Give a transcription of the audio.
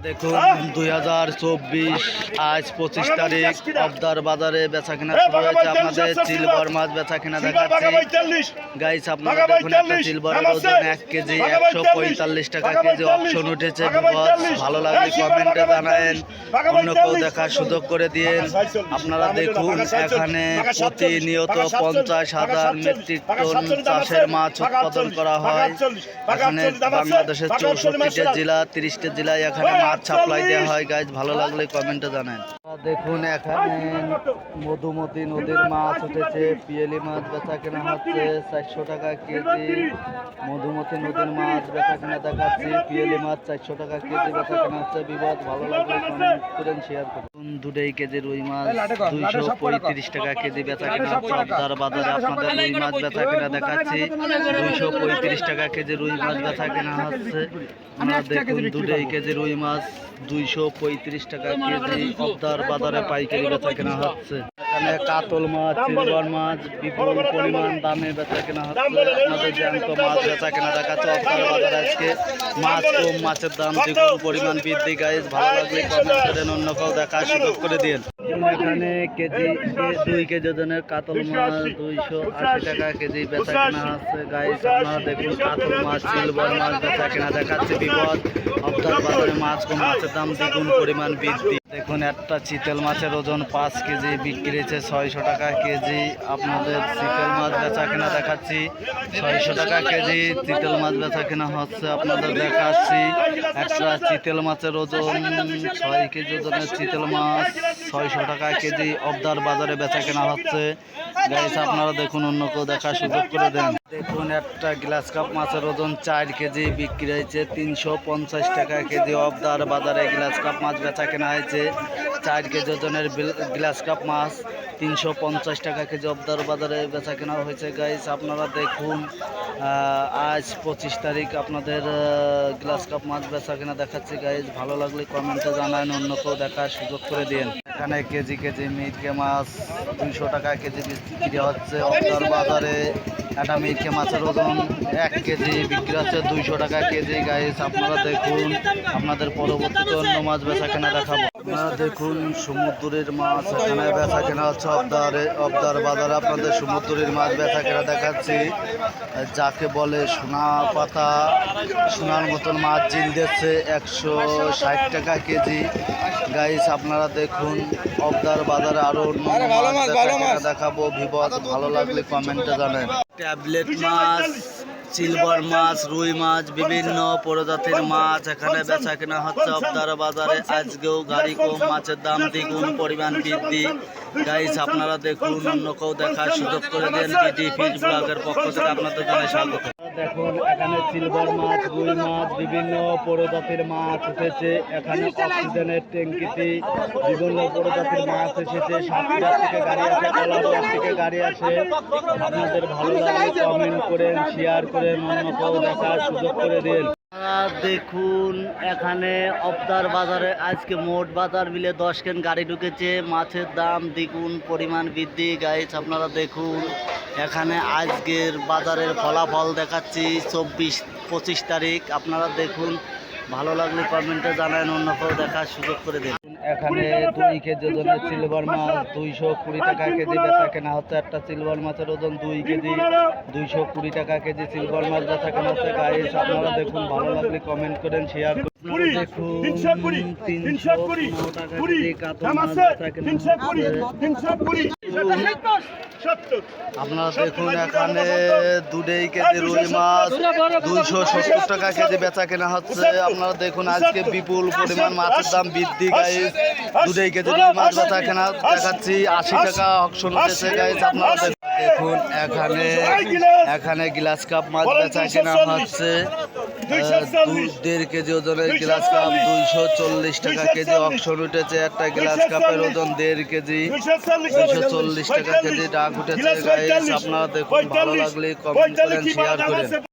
দেখুন 2024 আজ 25 তারিখ অবদার বাজারে বেচা কেনা শুরু হয়েছে। আপনাদের সিলভার মাছ বেচা কেনা দেখাচ্ছি গাইস। আপনারা দেখুন একটা সিলভারের ওজন 1 কেজি 145 টাকা কেজি অপশন উঠেছে। ভালো লাগলে কমেন্টে জানায়েন, অন্য কেউ দেখার সুযোগ করে দিয়েন। আপনারা দেখুন এখানে প্রতিনিয়ত 50,000 মেট্রিক টন চাষের মাছ উৎপাদন করা হয়। এখানে বাংলাদেশের 64টা জেলা 30টা জেলায় এখানে মাছ সাপ্লাই দেওয়া হয় গাইজ। ভালো লাগলে কমেন্টে জানান। দেখুন এখানে মধুমতি নদীর মাছ উঠেছে। পিয়েলি মাছ বেচা কেনা হচ্ছে 400 টাকা কেজি। মধুমতি নদীর মাছ বেচা কেনা দেখাচ্ছি। পিয়েলি মাছ 400 টাকা কেজি বেচা কেনা হচ্ছে। বিপদ ভালো লাগলে কমেন্ট করেন, শেয়ার করুন। 2 কেজি রুই মাছ 235 টাকা কেজি বেচা কেনা হচ্ছে অবদার বাজারে। আপনাদের রুই মাছ বেচা কেনা দেখাচ্ছি। 235 টাকা কেজি রুই মাছ বেচা কেনা হচ্ছে। আপনারা দেখুন 2 কেজি রুই মাছ 235 টাকা কেজি অবদার বাজারে পাইকারি বেচা কেনা হচ্ছে। এখানে কাতল মাছ, সিলভার মাছ বিপুল পরিমাণ দামে বেচা কেনা হচ্ছে। আপনাদের জ্যান্ত মাছ বেচা কেনা দেখাচ্ছে অবদার বাজারে। আজকে মাছ কম, মাছের দাম দ্বিগুণ পরিমাণ বৃদ্ধি গাইজ। ভালো লাগলে কমেন্ট করেন, অন্য কেউ দেখার সুযোগ করে দিন। এখানে কেজি 2 কেজি ওজনের কাতল মাছ 280 টাকা কেজি বেচা কেনা হচ্ছে গাইজ। আপনারা দেখুন কাতল মাছ, সিলভার মাছ বেচা কেনা দেখাচ্ছে। বিপদ অবদার বাজারে মাছ কম, মাছের দাম দ্বিগুণ পরিমাণ বৃদ্ধি। দেখুন একটা চিতল মাছের ওজন 5 কেজি বিক্রি হয়েছে 600 টাকা কেজি। আপনাদের চিতল মাছ বেচা কেনা দেখাচ্ছি 600 টাকা কেজি চিতল মাছ বেচা কেনা হচ্ছে। আপনাদের দেখাচ্ছি একটা চিতল মাছের ওজন 6 কেজি ওজনের চিতল মাছ 600 টাকা কেজি অবদার বাজারে বেচা কেনা হচ্ছে গাইস। আপনারা দেখুন, অন্য কেউ দেখার সুযোগ করে দেন। দেখুন একটা গ্লাস কাপ মাছের ওজন 4 কেজি বিক্রি হয়েছে 350 টাকা কেজি অবদার বাজারে। গ্লাস কাপ মাছ বেচা কেনা হয়েছে 4 কেজি ওজনের গ্লাস কাপ মাছ 350 টাকা কেজি অবদার বাজারে বেচা কেনা হয়েছে গাইস। আপনারা দেখুন আজ 25 তারিখ আপনাদের গ্লাস কাপ মাছ বেচা কেনা দেখাচ্ছি গাইস। ভালো লাগলে কমেন্টে জানান, অন্য কেউ দেখার সুযোগ করে দিন। এখানে কেজি কেজি মিরকে মাছ 200 টাকা কেজি বিক্রি হচ্ছে অবদার বাজারে। একটা মিরকে মাছের ওজন 1 কেজি বিক্রি হচ্ছে 200 টাকা কেজি গাইস। আপনারা দেখুন, আপনাদের পরবর্তীতে অন্য মাছ বেচা কেনা দেখাবো। আপনারা দেখুন সমুদ্রের মাছ এখানে বেচা কেনা হচ্ছে অবদার বাজারে। আপনাদের সমুদ্রের মাছ বেচা কেনা দেখাচ্ছি। যাকে বলে সোনা পাতা, সোনার মতন মাছ জিল দিচ্ছে 160 টাকা কেজি গাইস। আপনারা দেখুন অবদার বাজারে আরো অন্য মাছ দেখাবো। বিপদ ভালো লাগলে কমেন্টে জানেন। ট্যাবলেট মাছ, সিলভার মাছ, রুই মাছ, বিভিন্ন প্রজাতির মাছ এখানে বেচা কেনা হচ্ছে অবদার বাজারে। আজকেও গাড়ি কম, মাছের দাম দ্বিগুণ পরিমাণ বৃদ্ধি গাইস। আপনারা দেখুন, অন্য কেউ দেখার সুযোগ করে দেন। বিডি ফিশ ব্লগের পক্ষ থেকে আপনাদের জন্য স্বাগত। দেখুন এখানে সিলভার মাছ, রুই মাছ, বিভিন্ন প্রজাতির মাছ উঠেছে। এখানে অক্সিজেনের ট্যাঙ্কিতে বিভিন্ন প্রজাতির মাছ এসেছে। সাতক্ষীরা থেকে গাড়ি আসে, কলাপাড়া থেকে গাড়ি আসে। আপনাদের ভালো লাগলে কমেন্ট করেন, শেয়ার করেন, অন্য কেউ দেখার সুযোগ করে দিন। দেখুন এখানে অবদার বাজারে আজকে মোট বাজার মিলে 10 কেন গাড়ি ঢুকেছে। মাছের দাম দ্বিগুণ পরিমাণ বৃদ্ধি গাইস। আপনারা দেখুন এখানে আজকের বাজারের ফলাফল দেখাচ্ছি 24-25 তারিখ। আপনারা দেখুন, ভালো লাগলে কমেন্টে জানান, অন্য কেউ দেখার সুযোগ করে দিন। এখানে 2 কেজি ওজনের সিলভার মাছ 220 টাকা কেজি বেচা কেনা হচ্ছে। একটা সিলভার মাছের ওজন 2 কেজি 220 টাকা কেজি সিলভার মাছ বেচা কেনা হচ্ছে গাইস। আপনারা দেখুন, ভালো লাগলে কমেন্ট করেন, শেয়ার করুন। দেখুন 315 টাকা কেজি কাতল মাছ বেচা কেনা হচ্ছে। আপনারা দেখুন এখানে 2 কেজি রুই মাছ 270 টাকা কেজি বেচা কেনা হচ্ছে। আপনারা দেখুন আজকে বিপুল পরিমাণ মাছের দাম বৃদ্ধি গাইস। 2 কেজি রুই মাছ বেচা কেনা দেখাচ্ছি 80 টাকা অকশন উঠেছে গাইস। আপনারা দেখুন এখানে গ্লাস কাপ মাছ বেচা কেনা হচ্ছে 2.5 কেজি ওজনের গ্লাস কাপ 240 টাকা কেজি অকশন উঠেছে। একটা গ্লাস কাপের ওজন 1.5 কেজি 240 টাকা কেজি ডাক উঠেছে গাইস। আপনারা দেখুন, ভালো লাগলে কমেন্ট করেন, শেয়ার করেন।